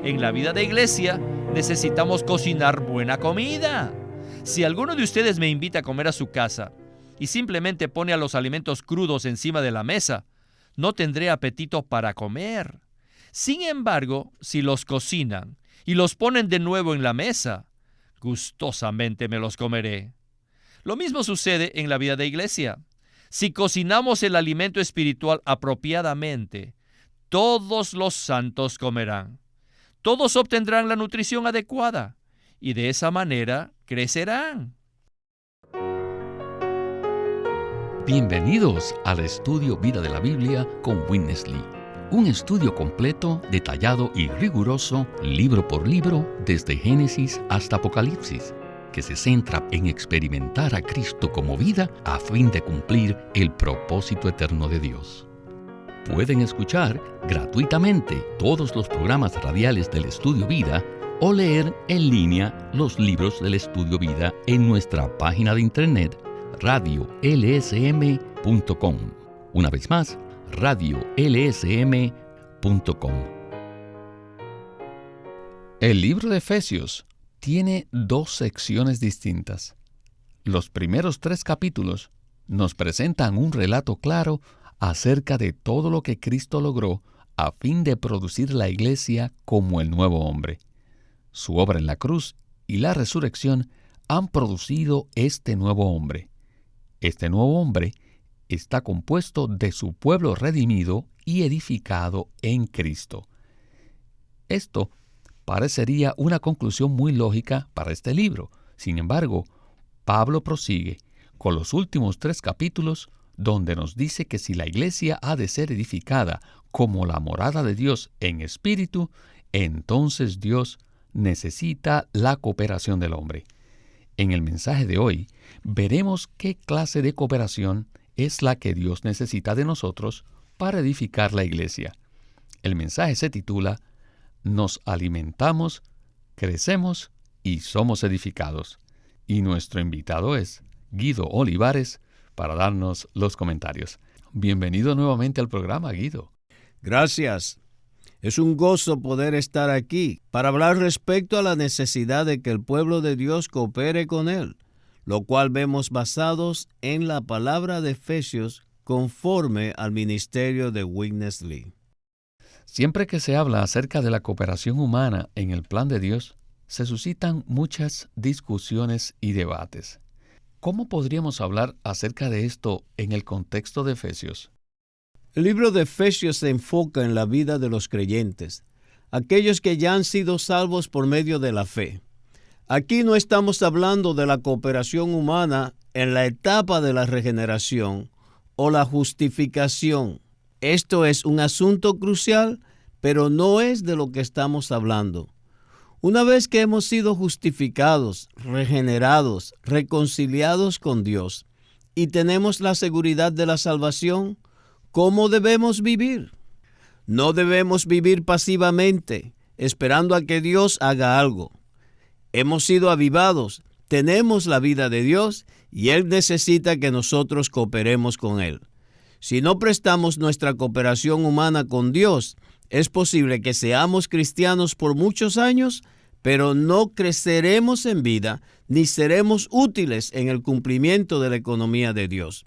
En la vida de iglesia necesitamos cocinar buena comida. Si alguno de ustedes me invita a comer a su casa y simplemente pone a los alimentos crudos encima de la mesa, no tendré apetito para comer. Sin embargo, si los cocinan y los ponen de nuevo en la mesa, gustosamente me los comeré. Lo mismo sucede en la vida de iglesia. Si cocinamos el alimento espiritual apropiadamente, todos los santos comerán. Todos obtendrán la nutrición adecuada y de esa manera crecerán. Bienvenidos al estudio Vida de la Biblia con Witness Lee. Un estudio completo, detallado y riguroso, libro por libro, desde Génesis hasta Apocalipsis, que se centra en experimentar a Cristo como vida a fin de cumplir el propósito eterno de Dios. Pueden escuchar gratuitamente todos los programas radiales del Estudio Vida o leer en línea los libros del Estudio Vida en nuestra página de internet radiolsm.com. Una vez más, radiolsm.com. El libro de Efesios tiene dos secciones distintas. Los primeros 3 capítulos nos presentan un relato claro acerca de todo lo que Cristo logró a fin de producir la iglesia como el nuevo hombre. Su obra en la cruz y la resurrección han producido este nuevo hombre. Este nuevo hombre está compuesto de su pueblo redimido y edificado en Cristo. Esto parecería una conclusión muy lógica para este libro. Sin embargo, Pablo prosigue con los últimos 3 capítulos donde nos dice que si la iglesia ha de ser edificada como la morada de Dios en espíritu, entonces Dios necesita la cooperación del hombre. En el mensaje de hoy, veremos qué clase de cooperación es la que Dios necesita de nosotros para edificar la iglesia. El mensaje se titula Nos alimentamos, crecemos y somos edificados. Y nuestro invitado es Guido Olivares para darnos los comentarios. Bienvenido nuevamente al programa, Guido. Gracias. Es un gozo poder estar aquí para hablar respecto a la necesidad de que el pueblo de Dios coopere con Él, lo cual vemos basados en la palabra de Efesios conforme al ministerio de Witness Lee. Siempre que se habla acerca de la cooperación humana en el plan de Dios, se suscitan muchas discusiones y debates. ¿Cómo podríamos hablar acerca de esto en el contexto de Efesios? El libro de Efesios se enfoca en la vida de los creyentes, aquellos que ya han sido salvos por medio de la fe. Aquí no estamos hablando de la cooperación humana en la etapa de la regeneración o la justificación. Esto es un asunto crucial, pero no es de lo que estamos hablando. Una vez que hemos sido justificados, regenerados, reconciliados con Dios y tenemos la seguridad de la salvación, ¿cómo debemos vivir? No debemos vivir pasivamente, esperando a que Dios haga algo. Hemos sido avivados, tenemos la vida de Dios y Él necesita que nosotros cooperemos con Él. Si no prestamos nuestra cooperación humana con Dios, es posible que seamos cristianos por muchos años, pero no creceremos en vida ni seremos útiles en el cumplimiento de la economía de Dios.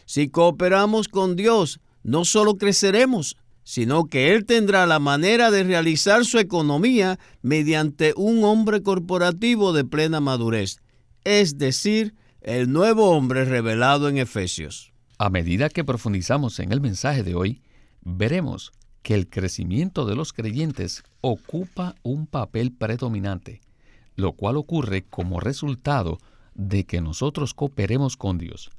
Si cooperamos con Dios, no solo creceremos, sino que Él tendrá la manera de realizar su economía mediante un hombre corporativo de plena madurez, es decir, el nuevo hombre revelado en Efesios. A medida que profundizamos en el mensaje de hoy, veremos que el crecimiento de los creyentes ocupa un papel predominante, lo cual ocurre como resultado de que nosotros cooperemos con Dios.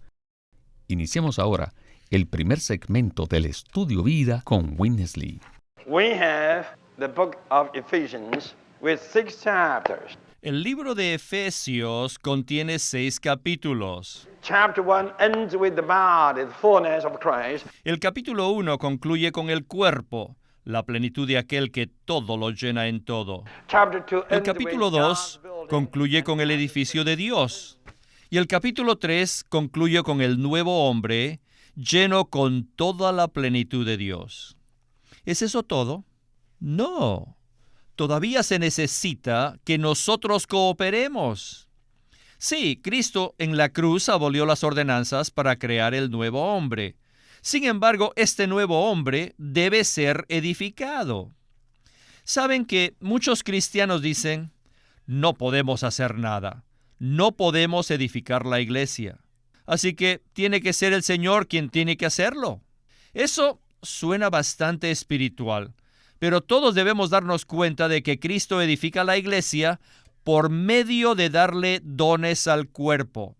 Iniciemos ahora el primer segmento del Estudio Vida con Witness Lee. We have the book of Ephesians with 6 chapters. El libro de Efesios contiene 6 capítulos. Chapter 1 ends with the body, the fullness of Christ. El capítulo 1 concluye con el cuerpo, la plenitud de aquel que todo lo llena en todo. Chapter 2 El ends capítulo with 2 God's building. concluye con el edificio de Dios. Y el capítulo 3 concluye con el nuevo hombre lleno con toda la plenitud de Dios. ¿Es eso todo? No. todavía se necesita que nosotros cooperemos. Sí, Cristo en la cruz abolió las ordenanzas para crear el nuevo hombre. Sin embargo, este nuevo hombre debe ser edificado. Saben que muchos cristianos dicen, no podemos hacer nada, no podemos edificar la iglesia. Así que tiene que ser el Señor quien tiene que hacerlo. Eso suena bastante espiritual, pero todos debemos darnos cuenta de que Cristo edifica la iglesia por medio de darle dones al cuerpo.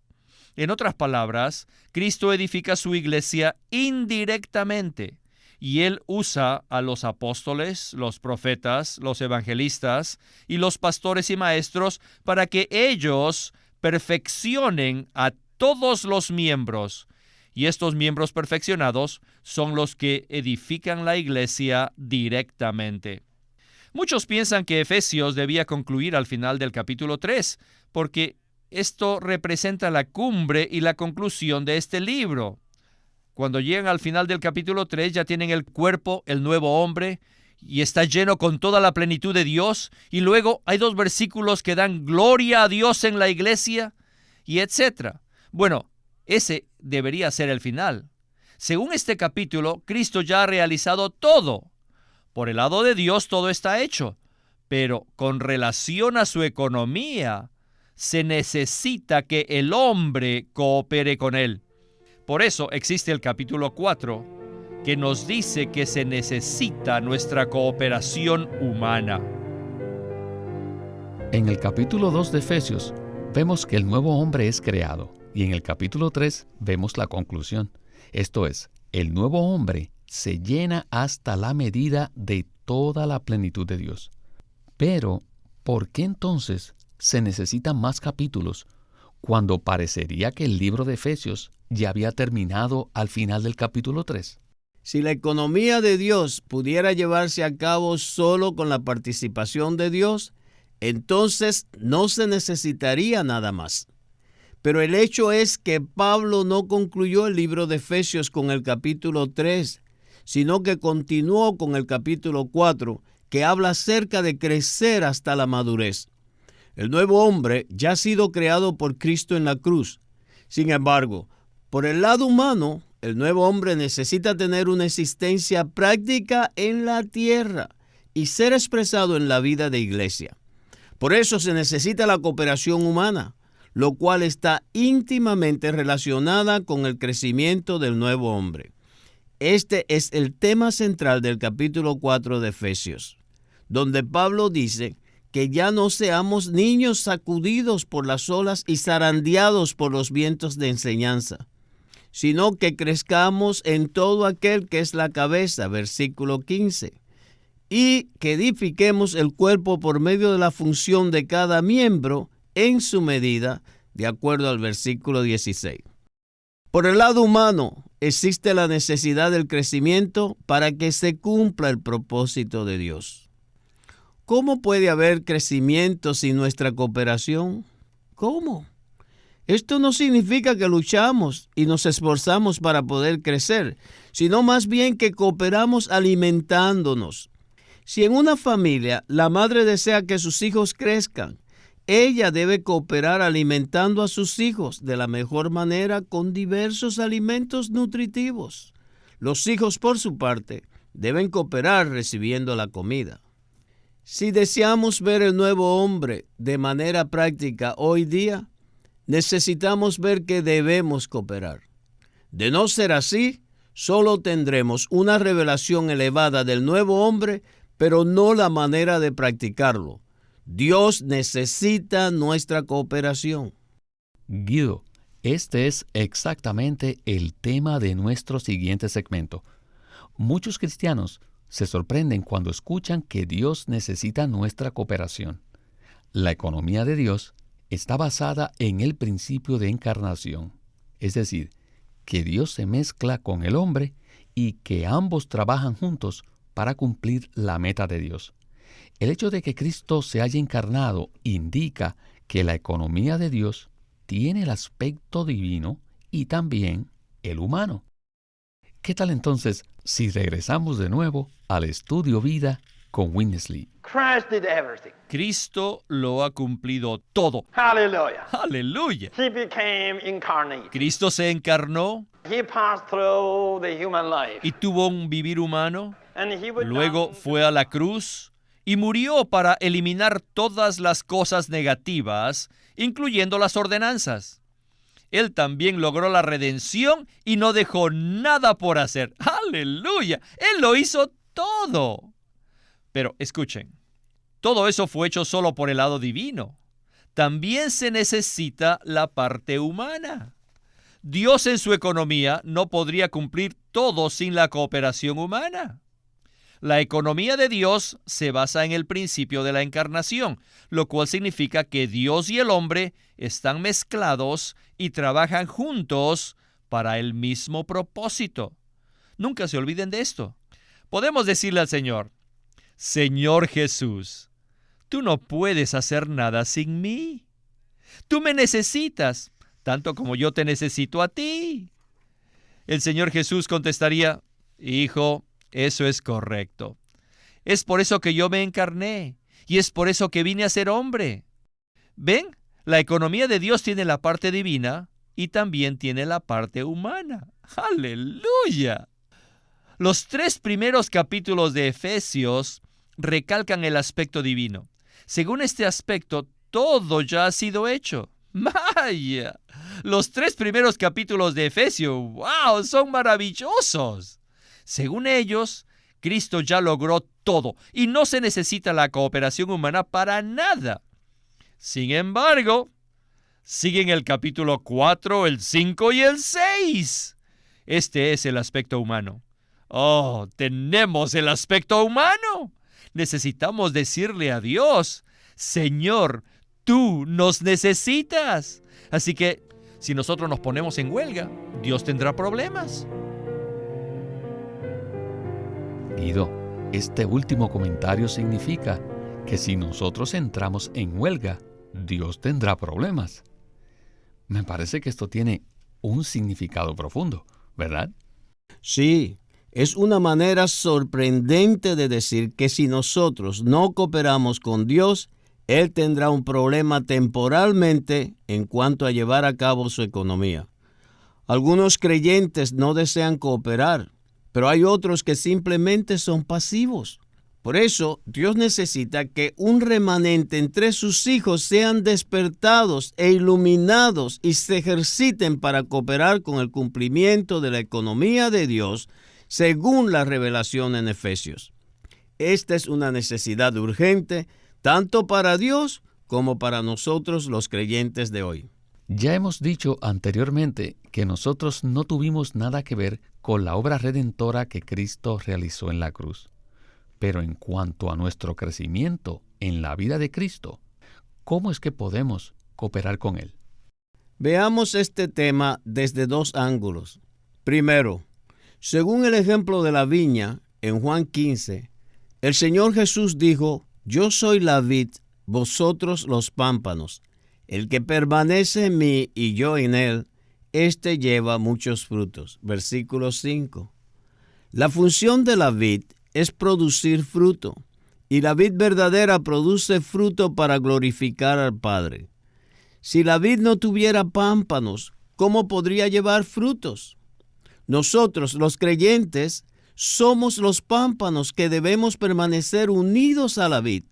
En otras palabras, Cristo edifica su iglesia indirectamente, y Él usa a los apóstoles, los profetas, los evangelistas y los pastores y maestros para que ellos perfeccionen a todos los miembros, y estos miembros perfeccionados son los que edifican la iglesia directamente. Muchos piensan que Efesios debía concluir al final del capítulo 3, porque esto representa la cumbre y la conclusión de este libro. Cuando llegan al final del capítulo 3 ya tienen el cuerpo, el nuevo hombre, y está lleno con toda la plenitud de Dios, y luego hay 2 versículos que dan gloria a Dios en la iglesia, y etc. Bueno, ese debería ser el final. Según este capítulo, Cristo ya ha realizado todo. Por el lado de Dios todo está hecho, pero con relación a su economía, se necesita que el hombre coopere con él. Por eso existe el capítulo 4, que nos dice que se necesita nuestra cooperación humana. En el capítulo 2 de Efesios, vemos que el nuevo hombre es creado, y en el capítulo 3 vemos la conclusión. Esto es, el nuevo hombre se llena hasta la medida de toda la plenitud de Dios. Pero, ¿por qué entonces se necesitan más capítulos cuando parecería que el libro de Efesios ya había terminado al final del capítulo 3? Si la economía de Dios pudiera llevarse a cabo solo con la participación de Dios, entonces no se necesitaría nada más. Pero el hecho es que Pablo no concluyó el libro de Efesios con el capítulo 3, sino que continuó con el capítulo 4, que habla acerca de crecer hasta la madurez. El nuevo hombre ya ha sido creado por Cristo en la cruz. Sin embargo, por el lado humano, el nuevo hombre necesita tener una existencia práctica en la tierra y ser expresado en la vida de iglesia. Por eso se necesita la cooperación humana, lo cual está íntimamente relacionada con el crecimiento del nuevo hombre. Este es el tema central del capítulo 4 de Efesios, donde Pablo dice que ya no seamos niños sacudidos por las olas y zarandeados por los vientos de enseñanza, sino que crezcamos en todo aquel que es la cabeza, versículo 15, y que edifiquemos el cuerpo por medio de la función de cada miembro en su medida, de acuerdo al versículo 16. Por el lado humano, existe la necesidad del crecimiento para que se cumpla el propósito de Dios. ¿Cómo puede haber crecimiento sin nuestra cooperación? ¿Cómo? Esto no significa que luchamos y nos esforzamos para poder crecer, sino más bien que cooperamos alimentándonos. Si en una familia la madre desea que sus hijos crezcan, ella debe cooperar alimentando a sus hijos de la mejor manera con diversos alimentos nutritivos. Los hijos, por su parte, deben cooperar recibiendo la comida. Si deseamos ver el nuevo hombre de manera práctica hoy día, necesitamos ver que debemos cooperar. De no ser así, solo tendremos una revelación elevada del nuevo hombre, pero no la manera de practicarlo. Dios necesita nuestra cooperación. Guido, este es exactamente el tema de nuestro siguiente segmento. Muchos cristianos se sorprenden cuando escuchan que Dios necesita nuestra cooperación. La economía de Dios está basada en el principio de encarnación, es decir, que Dios se mezcla con el hombre y que ambos trabajan juntos para cumplir la meta de Dios. El hecho de que Cristo se haya encarnado indica que la economía de Dios tiene el aspecto divino y también el humano. ¿Qué tal entonces si regresamos de nuevo al estudio vida con Winnesley? Christ did everything. Cristo lo ha cumplido todo. Hallelujah. Aleluya. He became incarnate. Cristo se encarnó He passed through the human life. y tuvo un vivir humano. And he would Luego fue a la cruz y murió para eliminar todas las cosas negativas, incluyendo las ordenanzas. Él también logró la redención y no dejó nada por hacer. ¡Aleluya! Él lo hizo todo. Pero escuchen, todo eso fue hecho solo por el lado divino. También se necesita la parte humana. Dios en su economía no podría cumplir todo sin la cooperación humana. La economía de Dios se basa en el principio de la encarnación, lo cual significa que Dios y el hombre están mezclados y trabajan juntos para el mismo propósito. Nunca se olviden de esto. Podemos decirle al Señor, Señor Jesús, tú no puedes hacer nada sin mí. Tú me necesitas, tanto como yo te necesito a ti. El Señor Jesús contestaría, Hijo, eso es correcto. Es por eso que yo me encarné y es por eso que vine a ser hombre. ¿Ven? La economía de Dios tiene la parte divina y también tiene la parte humana. ¡Aleluya! Los 3 primeros capítulos de Efesios recalcan el aspecto divino. Según este aspecto, todo ya ha sido hecho. ¡Vaya! Los 3 primeros capítulos de Efesios, ¡wow!, son maravillosos. Según ellos, Cristo ya logró todo y no se necesita la cooperación humana para nada. Sin embargo, siguen el capítulo 4, el 5 y el 6. Este es el aspecto humano. ¡Oh, tenemos el aspecto humano! Necesitamos decirle a Dios, Señor, tú nos necesitas. Así que, si nosotros nos ponemos en huelga, Dios tendrá problemas. Guido, este último comentario significa que si nosotros entramos en huelga, Dios tendrá problemas. Me parece que esto tiene un significado profundo, ¿verdad? Sí, es una manera sorprendente de decir que si nosotros no cooperamos con Dios, Él tendrá un problema temporalmente en cuanto a llevar a cabo su economía. Algunos creyentes no desean cooperar, pero hay otros que simplemente son pasivos. Por eso, Dios necesita que un remanente entre sus hijos sean despertados e iluminados y se ejerciten para cooperar con el cumplimiento de la economía de Dios, según la revelación en Efesios. Esta es una necesidad urgente, tanto para Dios como para nosotros los creyentes de hoy. Ya hemos dicho anteriormente que nosotros no tuvimos nada que ver con la obra redentora que Cristo realizó en la cruz. Pero en cuanto a nuestro crecimiento en la vida de Cristo, ¿cómo es que podemos cooperar con Él? Veamos este tema desde 2 ángulos. Primero, según el ejemplo de la viña, en Juan 15, el Señor Jesús dijo, Yo soy la vid, vosotros los pámpanos. El que permanece en mí y yo en él, éste lleva muchos frutos. Versículo 5. La función de la vid es producir fruto, y la vid verdadera produce fruto para glorificar al Padre. Si la vid no tuviera pámpanos, ¿cómo podría llevar frutos? Nosotros, los creyentes, somos los pámpanos que debemos permanecer unidos a la vid,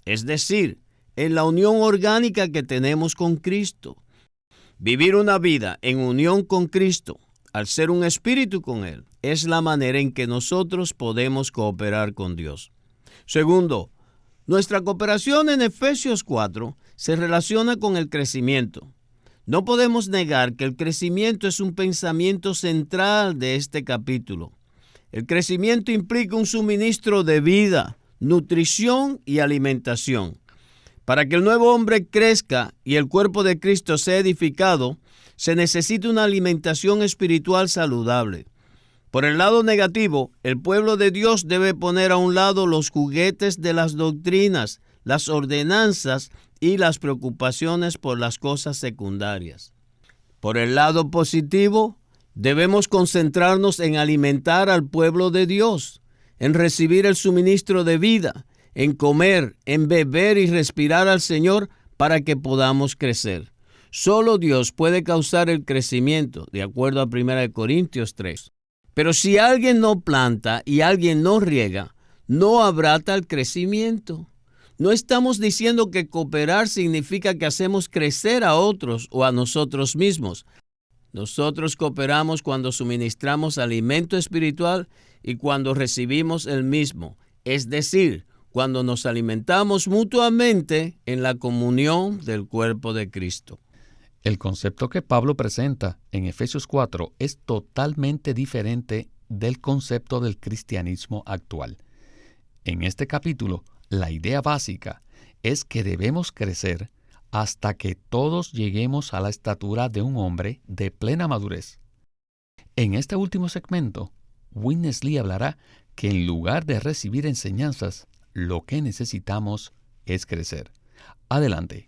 es decir, en la unión orgánica que tenemos con Cristo. Vivir una vida en unión con Cristo, al ser un espíritu con Él, es la manera en que nosotros podemos cooperar con Dios. Segundo, nuestra cooperación en Efesios 4 se relaciona con el crecimiento. No podemos negar que el crecimiento es un pensamiento central de este capítulo. El crecimiento implica un suministro de vida, nutrición y alimentación. Para que el nuevo hombre crezca y el cuerpo de Cristo sea edificado, se necesita una alimentación espiritual saludable. Por el lado negativo, el pueblo de Dios debe poner a un lado los juguetes de las doctrinas, las ordenanzas y las preocupaciones por las cosas secundarias. Por el lado positivo, debemos concentrarnos en alimentar al pueblo de Dios, en recibir el suministro de vida, en comer, en beber y respirar al Señor para que podamos crecer. Solo Dios puede causar el crecimiento, de acuerdo a 1 Corintios 3. Pero si alguien no planta y alguien no riega, no habrá tal crecimiento. No estamos diciendo que cooperar significa que hacemos crecer a otros o a nosotros mismos. Nosotros cooperamos cuando suministramos alimento espiritual y cuando recibimos el mismo, es decir, cuando nos alimentamos mutuamente en la comunión del cuerpo de Cristo. El concepto que Pablo presenta en Efesios 4 es totalmente diferente del concepto del cristianismo actual. En este capítulo, la idea básica es que debemos crecer hasta que todos lleguemos a la estatura de un hombre de plena madurez. En este último segmento, Witness Lee hablará que en lugar de recibir enseñanzas, lo que necesitamos es crecer. Adelante.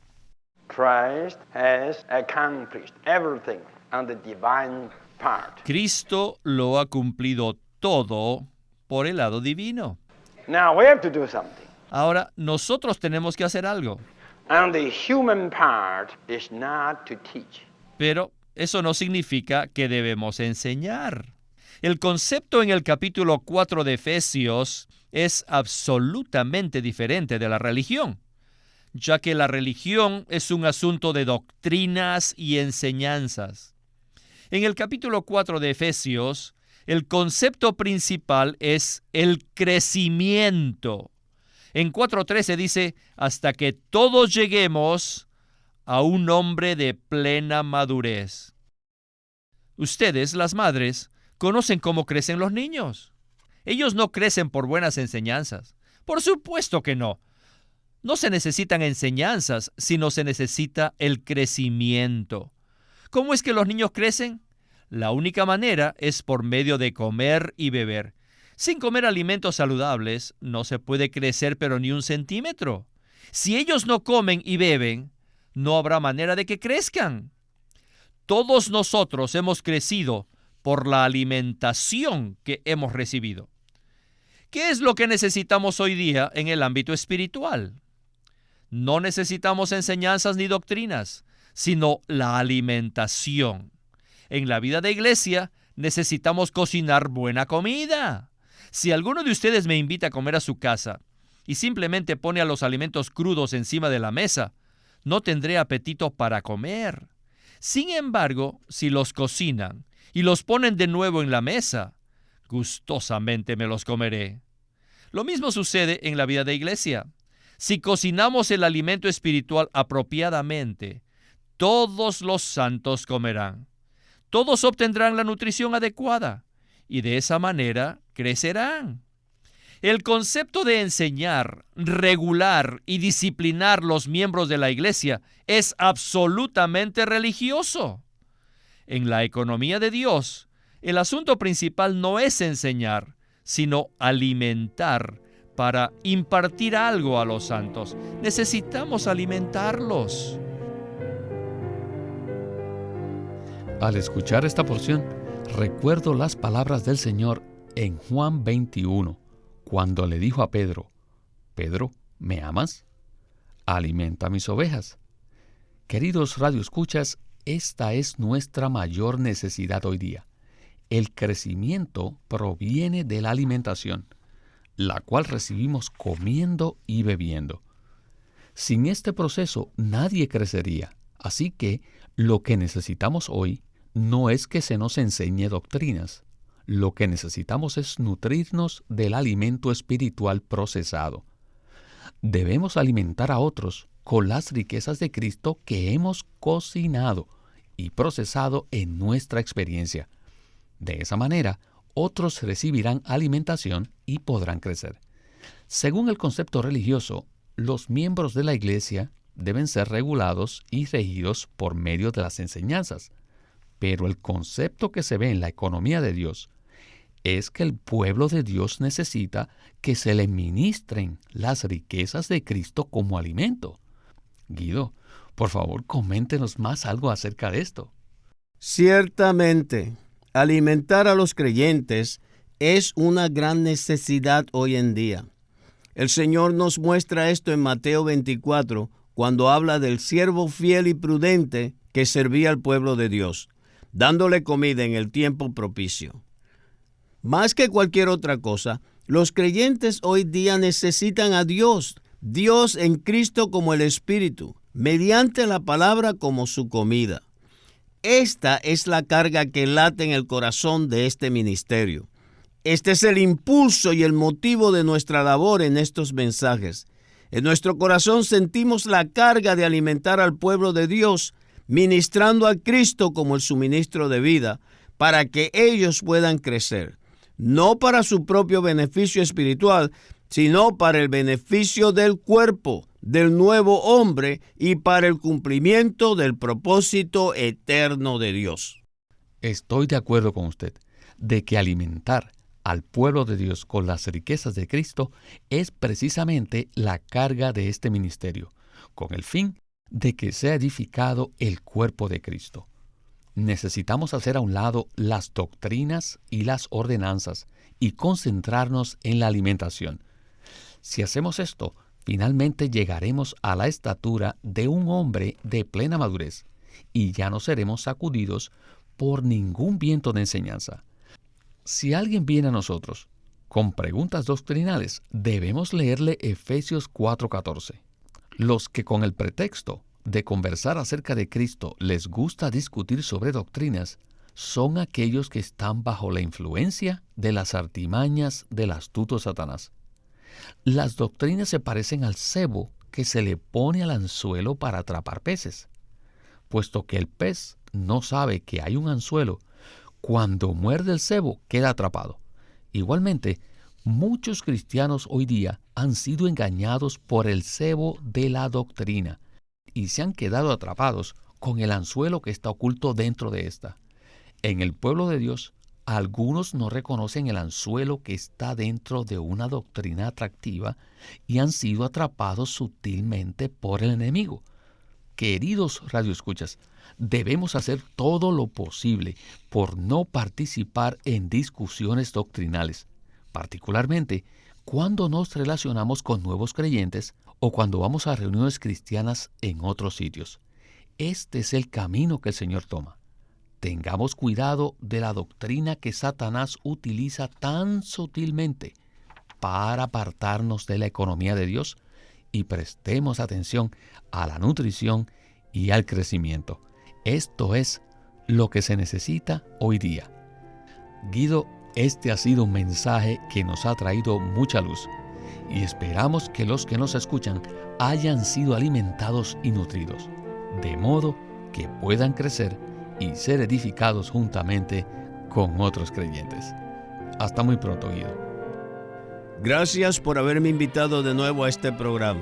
Christ has accomplished everything on the divine part. Cristo lo ha cumplido todo por el lado divino. Now we have to do something. Ahora, nosotros tenemos que hacer algo. And the human part is not to teach. Pero eso no significa que debemos enseñar. El concepto en el capítulo 4 de Efesios es absolutamente diferente de la religión, ya que la religión es un asunto de doctrinas y enseñanzas. En el capítulo 4 de Efesios, el concepto principal es el crecimiento. En 4:13 dice, hasta que todos lleguemos a un hombre de plena madurez. Ustedes, las madres, conocen cómo crecen los niños. Ellos no crecen por buenas enseñanzas. Por supuesto que no. No se necesitan enseñanzas, sino se necesita el crecimiento. ¿Cómo es que los niños crecen? La única manera es por medio de comer y beber. Sin comer alimentos saludables, no se puede crecer pero ni un centímetro. Si ellos no comen y beben, no habrá manera de que crezcan. Todos nosotros hemos crecido por la alimentación que hemos recibido. ¿Qué es lo que necesitamos hoy día en el ámbito espiritual? No necesitamos enseñanzas ni doctrinas, sino la alimentación. En la vida de iglesia necesitamos cocinar buena comida. Si alguno de ustedes me invita a comer a su casa y simplemente pone a los alimentos crudos encima de la mesa, no tendré apetito para comer. Sin embargo, si los cocinan y los ponen de nuevo en la mesa, gustosamente me los comeré. Lo mismo sucede en la vida de iglesia. Si cocinamos el alimento espiritual apropiadamente, todos los santos comerán. Todos obtendrán la nutrición adecuada y de esa manera crecerán. El concepto de enseñar, regular y disciplinar los miembros de la iglesia es absolutamente religioso. En la economía de Dios, el asunto principal no es enseñar, sino alimentar para impartir algo a los santos. Necesitamos alimentarlos. Al escuchar esta porción, recuerdo las palabras del Señor en Juan 21, cuando le dijo a Pedro, Pedro, ¿me amas? Alimenta mis ovejas. Queridos radioescuchas, esta es nuestra mayor necesidad hoy día. El crecimiento proviene de la alimentación, la cual recibimos comiendo y bebiendo. Sin este proceso nadie crecería, así que lo que necesitamos hoy no es que se nos enseñe doctrinas. Lo que necesitamos es nutrirnos del alimento espiritual procesado. Debemos alimentar a otros con las riquezas de Cristo que hemos cocinado y procesado en nuestra experiencia. De esa manera, otros recibirán alimentación y podrán crecer. Según el concepto religioso, los miembros de la iglesia deben ser regulados y regidos por medio de las enseñanzas. Pero el concepto que se ve en la economía de Dios es que el pueblo de Dios necesita que se le ministren las riquezas de Cristo como alimento. Guido, por favor, coméntenos más algo acerca de esto. Ciertamente, alimentar a los creyentes es una gran necesidad hoy en día. El Señor nos muestra esto en Mateo 24, cuando habla del siervo fiel y prudente que servía al pueblo de Dios, dándole comida en el tiempo propicio. Más que cualquier otra cosa, los creyentes hoy día necesitan a Dios en Cristo como el Espíritu, mediante la palabra como su comida. Esta es la carga que late en el corazón de este ministerio. Este es el impulso y el motivo de nuestra labor en estos mensajes. En nuestro corazón sentimos la carga de alimentar al pueblo de Dios, ministrando a Cristo como el suministro de vida, para que ellos puedan crecer, no para su propio beneficio espiritual, sino para el beneficio del cuerpo, del nuevo hombre y para el cumplimiento del propósito eterno de Dios. Estoy de acuerdo con usted de que alimentar al pueblo de Dios con las riquezas de Cristo es precisamente la carga de este ministerio, con el fin de que sea edificado el cuerpo de Cristo. Necesitamos hacer a un lado las doctrinas y las ordenanzas y concentrarnos en la alimentación. Si hacemos esto, finalmente llegaremos a la estatura de un hombre de plena madurez y ya no seremos sacudidos por ningún viento de enseñanza. Si alguien viene a nosotros con preguntas doctrinales, debemos leerle Efesios 4:14. Los que con el pretexto de conversar acerca de Cristo les gusta discutir sobre doctrinas son aquellos que están bajo la influencia de las artimañas del astuto Satanás. Las doctrinas se parecen al cebo que se le pone al anzuelo para atrapar peces. Puesto que el pez no sabe que hay un anzuelo, cuando muerde el cebo queda atrapado. Igualmente, muchos cristianos hoy día han sido engañados por el cebo de la doctrina y se han quedado atrapados con el anzuelo que está oculto dentro de esta. En el pueblo de Dios, algunos no reconocen el anzuelo que está dentro de una doctrina atractiva y han sido atrapados sutilmente por el enemigo. Queridos radioescuchas, debemos hacer todo lo posible por no participar en discusiones doctrinales, particularmente cuando nos relacionamos con nuevos creyentes o cuando vamos a reuniones cristianas en otros sitios. Este es el camino que el Señor toma. Tengamos cuidado de la doctrina que Satanás utiliza tan sutilmente para apartarnos de la economía de Dios y prestemos atención a la nutrición y al crecimiento. Esto es lo que se necesita hoy día. Guido, este ha sido un mensaje que nos ha traído mucha luz y esperamos que los que nos escuchan hayan sido alimentados y nutridos, de modo que puedan crecer y ser edificados juntamente con otros creyentes. Hasta muy pronto, Guido. Gracias por haberme invitado de nuevo a este programa.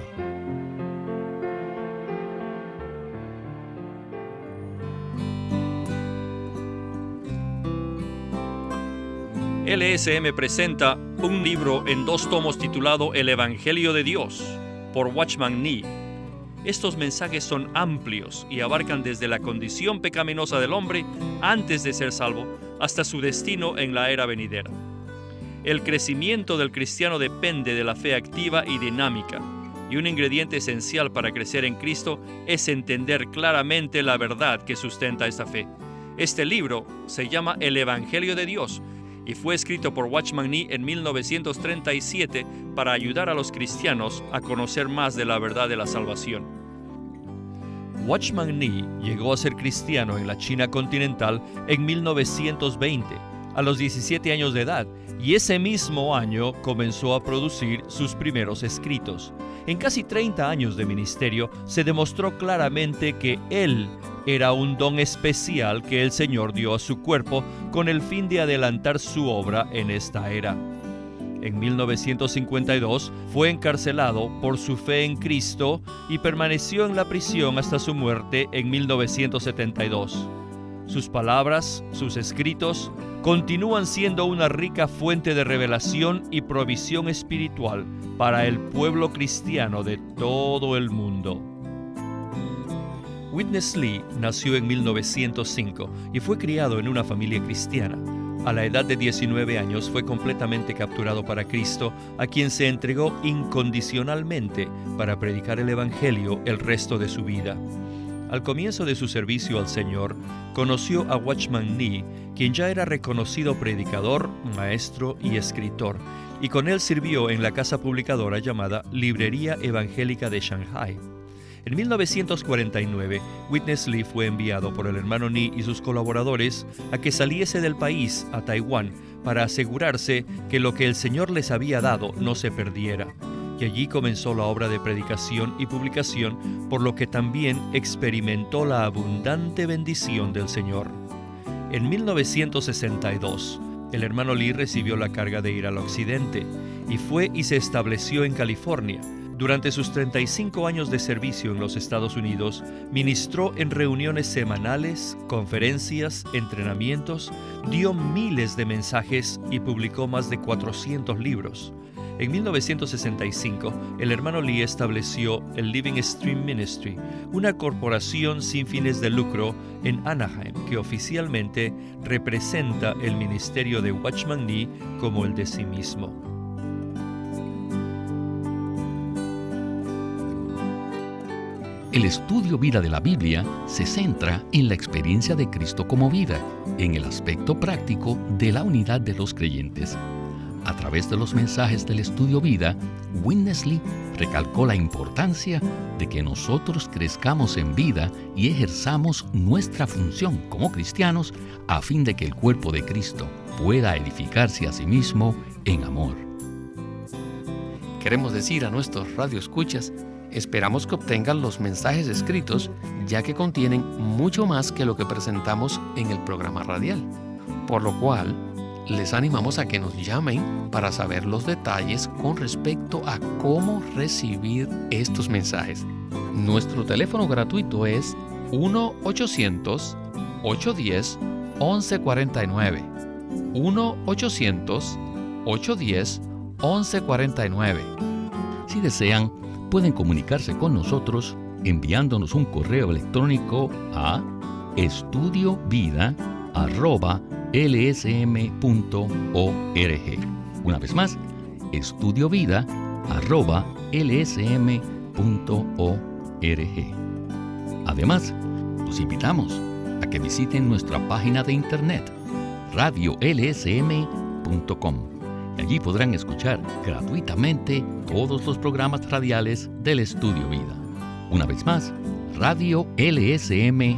LSM presenta un libro en 2 tomos titulado El Evangelio de Dios, por Watchman Nee. Estos mensajes son amplios y abarcan desde la condición pecaminosa del hombre antes de ser salvo hasta su destino en la era venidera. El crecimiento del cristiano depende de la fe activa y dinámica, y un ingrediente esencial para crecer en Cristo es entender claramente la verdad que sustenta esta fe. Este libro se llama El Evangelio de Dios y fue escrito por Watchman Nee en 1937 para ayudar a los cristianos a conocer más de la verdad de la salvación. Watchman Nee llegó a ser cristiano en la China continental en 1920, a los 17 años de edad, y ese mismo año comenzó a producir sus primeros escritos. En casi 30 años de ministerio se demostró claramente que él era un don especial que el Señor dio a su cuerpo con el fin de adelantar su obra en esta era. En 1952 fue encarcelado por su fe en Cristo y permaneció en la prisión hasta su muerte en 1972. Sus palabras, sus escritos, continúan siendo una rica fuente de revelación y provisión espiritual para el pueblo cristiano de todo el mundo. Witness Lee nació en 1905 y fue criado en una familia cristiana. A la edad de 19 años fue completamente capturado para Cristo, a quien se entregó incondicionalmente para predicar el Evangelio el resto de su vida. Al comienzo de su servicio al Señor, conoció a Watchman Nee, quien ya era reconocido predicador, maestro y escritor, y con él sirvió en la casa publicadora llamada Librería Evangélica de Shanghai. En 1949, Witness Lee fue enviado por el hermano Nee y sus colaboradores a que saliese del país a Taiwán para asegurarse que lo que el Señor les había dado no se perdiera. Y allí comenzó la obra de predicación y publicación, por lo que también experimentó la abundante bendición del Señor. En 1962, el hermano Lee recibió la carga de ir al occidente y fue y se estableció en California. Durante sus 35 años de servicio en los Estados Unidos, ministró en reuniones semanales, conferencias, entrenamientos, dio miles de mensajes y publicó más de 400 libros. En 1965, el hermano Lee estableció el Living Stream Ministry, una corporación sin fines de lucro en Anaheim que oficialmente representa el ministerio de Watchman Nee como el de sí mismo. El estudio vida de la Biblia se centra en la experiencia de Cristo como vida, en el aspecto práctico de la unidad de los creyentes. A través de los mensajes del estudio vida, Witness Lee recalcó la importancia de que nosotros crezcamos en vida y ejerzamos nuestra función como cristianos a fin de que el cuerpo de Cristo pueda edificarse a sí mismo en amor. Queremos decir a nuestros radioescuchas, esperamos que obtengan los mensajes escritos, ya que contienen mucho más que lo que presentamos en el programa radial, por lo cual les animamos a que nos llamen para saber los detalles con respecto a cómo recibir estos mensajes. Nuestro teléfono gratuito es 1-800-810-1149. 1-800-810-1149. Si desean, pueden comunicarse con nosotros enviándonos un correo electrónico a estudiovida@lsm.org. Una vez más, estudiovida@lsm.org. Además, los invitamos a que visiten nuestra página de internet, radiolsm.com. Allí podrán escuchar gratuitamente todos los programas radiales del Estudio Vida. Una vez más, radiolsm.com.